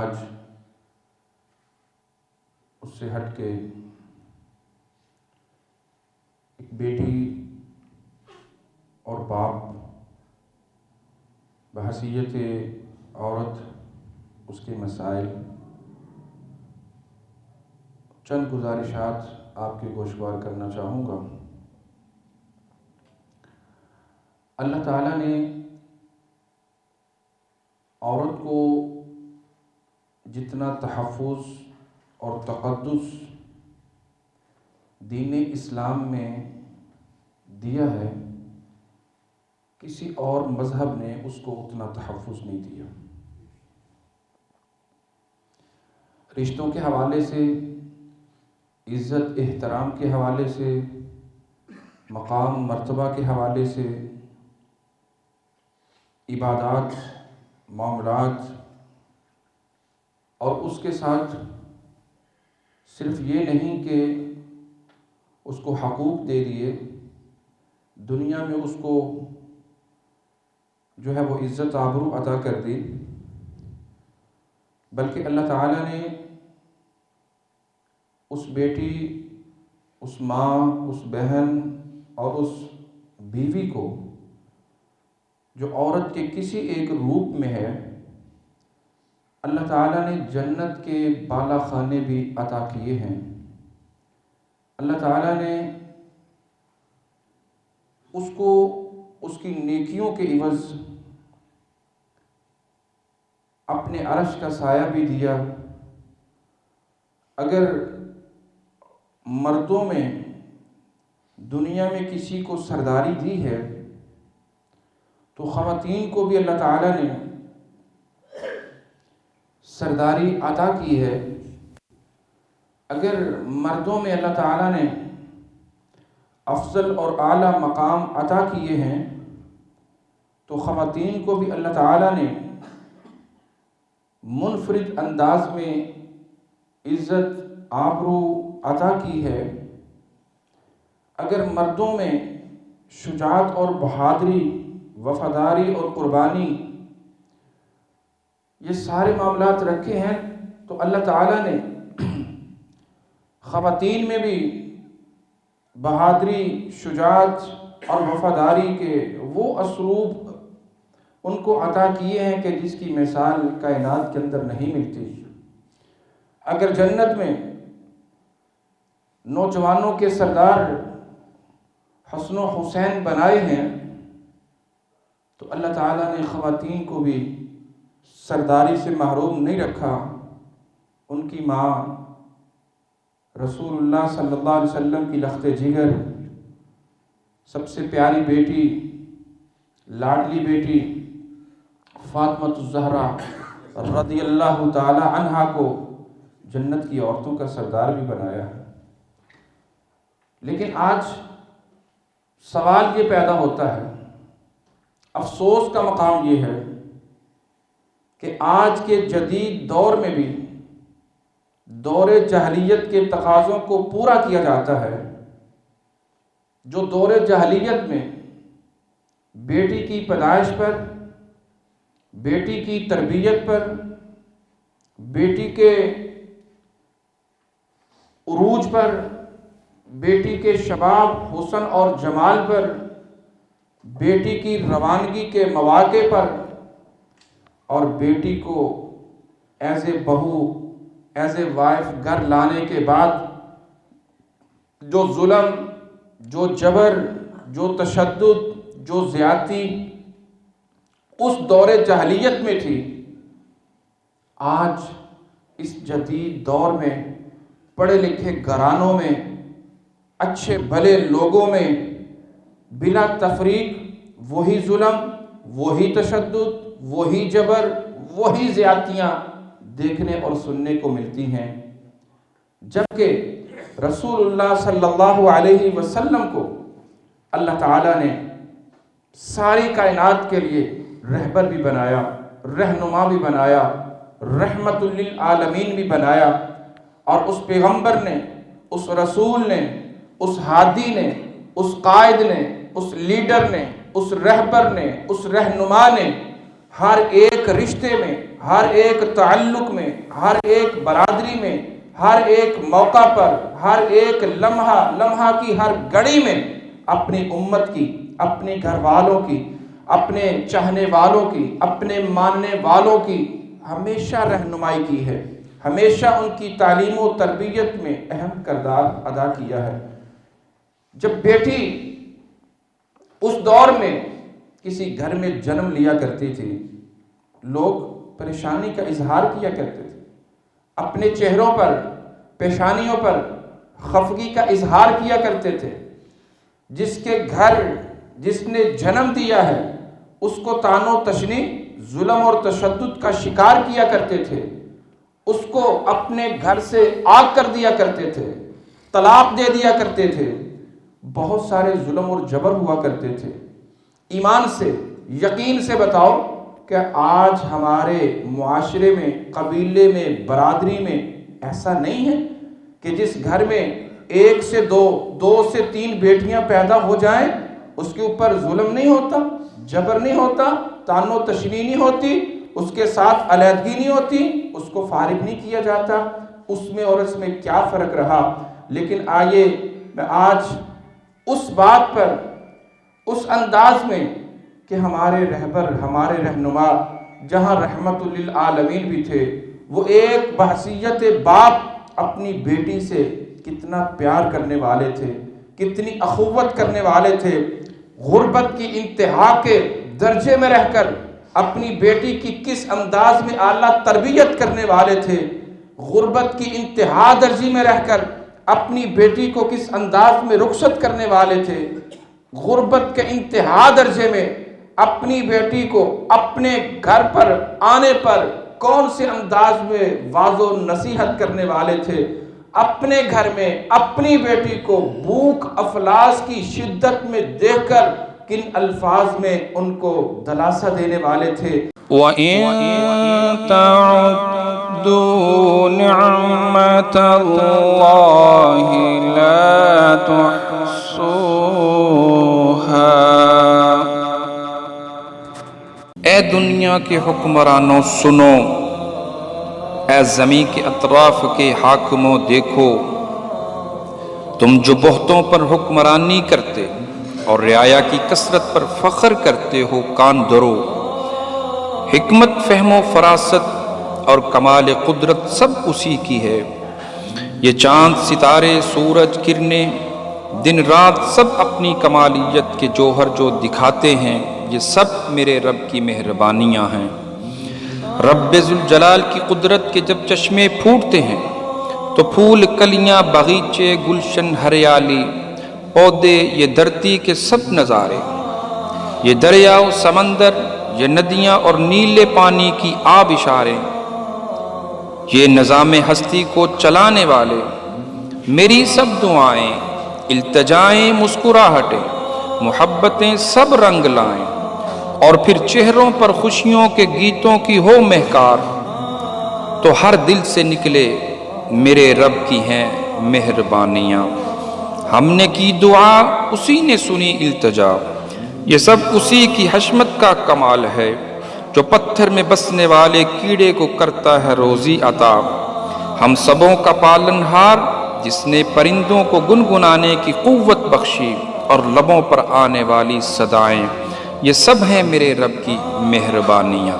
آج اس سے ہٹ کے ایک بیٹی اور باپ بحیثیت عورت اس کے مسائل، چند گزارشات آپ کے گوشوار کرنا چاہوں گا۔ اللہ تعالیٰ نے عورت کو جتنا تحفظ اور تقدس دین اسلام میں دیا ہے، کسی اور مذہب نے اس کو اتنا تحفظ نہیں دیا۔ رشتوں کے حوالے سے، عزت احترام کے حوالے سے، مقام مرتبہ کے حوالے سے، عبادات، معاملات، اور اس کے ساتھ صرف یہ نہیں کہ اس کو حقوق دے دیے، دنیا میں اس کو جو ہے وہ عزت آبرو عطا کر دی، بلکہ اللہ تعالیٰ نے اس بیٹی، اس ماں، اس بہن اور اس بیوی کو جو عورت کے کسی ایک روپ میں ہے، اللہ تعالیٰ نے جنت کے بالا خانے بھی عطا کیے ہیں۔ اللہ تعالیٰ نے اس کو اس کی نیکیوں کے عوض اپنے عرش کا سایہ بھی دیا۔ اگر مردوں میں دنیا میں کسی کو سرداری دی ہے تو خواتین کو بھی اللہ تعالیٰ نے سرداری عطا کی ہے۔ اگر مردوں میں اللہ تعالیٰ نے افضل اور اعلیٰ مقام عطا کیے ہیں تو خواتین کو بھی اللہ تعالیٰ نے منفرد انداز میں عزت آبرو عطا کی ہے۔ اگر مردوں میں شجاعت اور بہادری، وفاداری اور قربانی، یہ سارے معاملات رکھے ہیں تو اللہ تعالیٰ نے خواتین میں بھی بہادری، شجاعت اور وفاداری کے وہ اسلوب ان کو عطا کیے ہیں کہ جس کی مثال کائنات کے اندر نہیں ملتی۔ اگر جنت میں نوجوانوں کے سردار حسن و حسین بنائے ہیں تو اللہ تعالیٰ نے خواتین کو بھی سرداری سے محروم نہیں رکھا۔ ان کی ماں رسول اللہ صلی اللہ علیہ وسلم کی لخت جگر، سب سے پیاری بیٹی، لاڈلی بیٹی فاطمہ الزہرا رضی اللہ تعالی عنہا کو جنت کی عورتوں کا سردار بھی بنایا ہے۔ لیکن آج سوال یہ پیدا ہوتا ہے، افسوس کا مقام یہ ہے کہ آج کے جدید دور میں بھی دور جاہلیت کے تقاضوں کو پورا کیا جاتا ہے۔ جو دور جاہلیت میں بیٹی کی پیدائش پر، بیٹی کی تربیت پر، بیٹی کے عروج پر، بیٹی کے شباب، حسن اور جمال پر، بیٹی کی روانگی کے مواقع پر، اور بیٹی کو ایز اے بہو، ایز اے وائف گھر لانے کے بعد جو ظلم، جو جبر، جو تشدد، جو زیادتی اس دور جاہلیت میں تھی، آج اس جدید دور میں پڑھے لکھے گھرانوں میں، اچھے بھلے لوگوں میں بلا تفریق وہی ظلم، وہی تشدد، وہی جبر، وہی زیادتیاں دیکھنے اور سننے کو ملتی ہیں، جبکہ رسول اللہ صلی اللہ علیہ وسلم کو اللہ تعالیٰ نے ساری کائنات کے لیے رہبر بھی بنایا، رہنما بھی بنایا، رحمت للعالمین بھی بنایا، اور اس پیغمبر نے، اس رسول نے، اس ہادی نے، اس قائد نے، اس لیڈر نے، اس رہبر نے، اس رہنما نے ہر ایک رشتے میں، ہر ایک تعلق میں، ہر ایک برادری میں، ہر ایک موقع پر، ہر ایک لمحہ کی ہر گھڑی میں اپنی امت کی، اپنے گھر والوں کی، اپنے چاہنے والوں کی، اپنے ماننے والوں کی ہمیشہ رہنمائی کی ہے، ہمیشہ ان کی تعلیم و تربیت میں اہم کردار ادا کیا ہے۔ جب بیٹی اس دور میں کسی گھر میں جنم لیا کرتی تھی، لوگ پریشانی کا اظہار کیا کرتے تھے، اپنے چہروں پر، پیشانیوں پر خفگی کا اظہار کیا کرتے تھے۔ جس کے گھر جس نے جنم دیا ہے اس کو طعن و تشنیع، ظلم اور تشدد کا شکار کیا کرتے تھے، اس کو اپنے گھر سے آگ کر دیا کرتے تھے، طلاق دے دیا کرتے تھے، بہت سارے ظلم اور جبر ہوا کرتے تھے۔ ایمان سے، یقین سے بتاؤ کہ آج ہمارے معاشرے میں، قبیلے میں، برادری میں ایسا نہیں ہے کہ جس گھر میں ایک سے دو سے تین بیٹیاں پیدا ہو جائیں اس کے اوپر ظلم نہیں ہوتا، جبر نہیں ہوتا، طعن و تشنیع نہیں ہوتی، اس کے ساتھ علیحدگی نہیں ہوتی، اس کو فارغ نہیں کیا جاتا۔ اس میں اور اس میں کیا فرق رہا؟ لیکن آئیے میں آج اس بات پر، اس انداز میں کہ ہمارے رہبر، ہمارے رہنما جہاں رحمت للعالمین بھی تھے، وہ ایک بحیثیت باپ اپنی بیٹی سے کتنا پیار کرنے والے تھے، کتنی اخوت کرنے والے تھے، غربت کی انتہا کے درجے میں رہ کر اپنی بیٹی کی کس انداز میں اعلیٰ تربیت کرنے والے تھے، غربت کی انتہا درجے میں رہ کر اپنی بیٹی کو کس انداز میں رخصت کرنے والے تھے، غربت کے انتہا درجے میں اپنی بیٹی کو اپنے گھر پر آنے پر کون سے انداز میں واعظ و نصیحت کرنے والے تھے، اپنے گھر میں اپنی بیٹی کو بھوک افلاس کی شدت میں دیکھ کر کن الفاظ میں ان کو دلاسا دینے والے تھے۔ وَإِن تَعُدُّوا نِعْمَةَ اللَّهِ لَا تُحْصُوهَا۔ اے دنیا کے حکمرانوں سنو، اے زمین کے اطراف کے حاکموں دیکھو، تم جو بہتوں پر حکمرانی کرتے اور رعایا کی کثرت پر فخر کرتے ہو، کان دھرو، حکمت، فہم و فراست اور کمال قدرت سب اسی کی ہے۔ یہ چاند، ستارے، سورج، کرنیں، دن رات سب اپنی کمالیت کے جوہر جو دکھاتے ہیں، یہ سب میرے رب کی مہربانیاں ہیں۔ رب ذوالجلال کی قدرت کے جب چشمے پھوٹتے ہیں تو پھول، کلیاں، باغیچے، گلشن، ہریالی، پودے، یہ دھرتی کے سب نظارے، یہ دریا و سمندر، یہ ندیاں اور نیلے پانی کی آبشاریں، یہ نظام ہستی کو چلانے والے، میری سب دعائیں، التجائیں، مسکراہٹیں، محبتیں سب رنگ لائیں، اور پھر چہروں پر خوشیوں کے گیتوں کی ہو مہکار، تو ہر دل سے نکلے میرے رب کی ہیں مہربانیاں۔ ہم نے کی دعا، اسی نے سنی التجا، یہ سب اسی کی حشمت کا کمال ہے، جو پتھر میں بسنے والے کیڑے کو کرتا ہے روزی عطا۔ ہم سبوں کا پالنہار، جس نے پرندوں کو گنگنانے کی قوت بخشی اور لبوں پر آنے والی صدائیں، یہ سب ہیں میرے رب کی مہربانیاں۔